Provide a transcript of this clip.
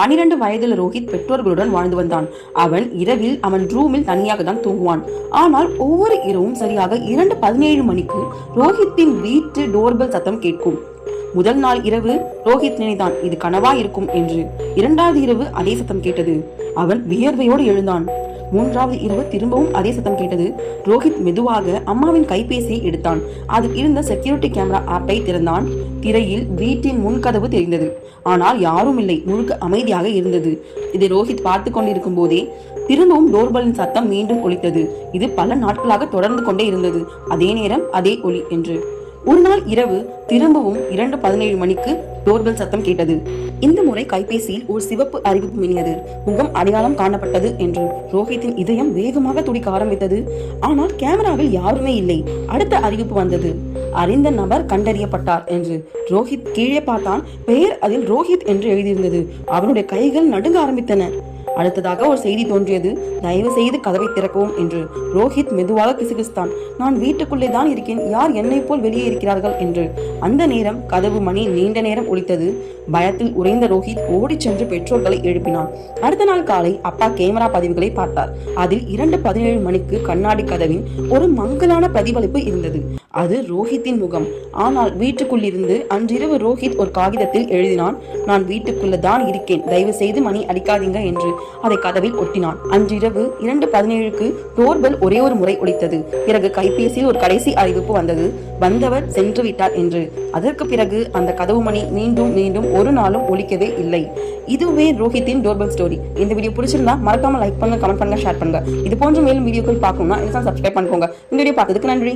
12 வயதில் ரோஹித் பெற்றோர்களுடன் வாழ்ந்து வந்தான். அவன் இரவில் அவன் ரூமில் தனியாக தான் தூங்குவான். ஆனால் ஒவ்வொரு இரவும் சரியாக 2:17 மணிக்கு ரோஹித்தின் வீட்டு டோர்பெல் சத்தம் கேட்கும். முதல் நாள் இரவு ரோஹித் நினைத்தான் இது கனவா இருக்கும் என்று. இரண்டாவது இரவு அதே சத்தம் கேட்டது. அவன் வியர்வையோடு எழுந்தான். மூன்றாவது இரவு திரும்பவும் அதே சத்தம் கேட்டது. ரோஹித் மெதுவாக அம்மாவின் கைபேசியை எடுத்தான். அதில் இருந்த செக்யூரிட்டி கேமரா ஆப்பை திறந்தான். திரையில் வீட்டின் முன்கதவு தெரிந்தது. ஆனால் யாரும் இல்லை. முழுக்க அமைதியாக இருந்தது. இதை ரோஹித் பார்த்து கொண்டிருக்கும் போதே திரும்பவும் டோர்பெல்லின் சத்தம் மீண்டும் ஒலித்தது. இது பல நாட்களாக தொடர்ந்து கொண்டே இருந்தது. அதே நேரம் அதே ஒலி என்று. ஒரு நாள் இரவு திரும்பவும் 2:17 மணிக்கு டோர்பெல் சத்தம் கேட்டது. இந்த முறை கைபேசியில் ஒரு சிவப்பு அறிவிப்பு மின்னியது. முகம் அடையாளம் காணப்பட்டது என்று. ரோஹித்தின் இதயம் வேகமாக துடிக்க ஆரம்பித்தது. ஆனால் கேமராவில் யாருமே இல்லை. அடுத்த அறிவிப்பு வந்தது. அறிந்த நபர் கண்டறியப்பட்டார் என்று. ரோஹித் கீழே பார்த்தான். பெயர் அதில் ரோஹித் என்று எழுதியிருந்தது. அவனுடைய கைகள் நடுங்க ஆரம்பித்தன. அடுத்ததாக ஒரு செய்தி தோன்றியது. தயவு செய்து கதவை திறக்கவும் என்று. ரோஹித் மெதுவாக கிசுகிசுத்தான். நான் வீட்டுக்குள்ளே தான் இருக்கேன். யார் என்னை போல் வெளியே இருக்கிறார்கள் என்று. அந்த நேரம் கதவு மணி நீண்ட நேரம் ஒலித்தது. பயத்தில் உறைந்த ரோஹித் ஓடி சென்று பெற்றோர்களை எழுப்பினான். அடுத்த நாள் காலை அப்பா கேமரா பதிவுகளை பார்த்தார். அதில் 2:17 மணிக்கு கண்ணாடி கதவின் ஒரு மங்கலான பிரதிபலிப்பு இருந்தது. அது ரோஹித்தின் முகம். ஆனால் வீட்டுக்குள்ளிருந்து அன்றிரவு ரோஹித் ஒரு காகிதத்தில் எழுதினான். நான் வீட்டுக்குள்ள தான் இருக்கேன். தயவு செய்து மணி அடிக்காதீங்க என்று. அதை கதவில் ஒட்டினான். அன்றிரவு 2:17க்கு டோர்பெல் ஒரே ஒரு முறை ஒலித்தது. பிறகு கைபேசியில் ஒரு கடைசி அறிவிப்பு வந்தது. வந்தவர் சென்று விட்டார் என்று. அதற்கு பிறகு அந்த கதவு மணி மீண்டும் மீண்டும் ஒரு நாளும் ஒலிக்கவே இல்லை. இதுவே ரோஹித்தின் டோர்பெல் ஸ்டோரி. இந்த வீடியோ பிடிச்சிருந்தா மறக்காம லைக் பண்ணுங்க, கமெண்ட் பண்ணுங்க, ஷேர் பண்ணுங்க. இது போன்ற மேலும் வீடியோக்கள் பார்க்கணும்னா சப்ஸ்கிரைப் பண்ணிக்கோங்க. இந்த வீடியோ பார்த்ததுக்கு நன்றி.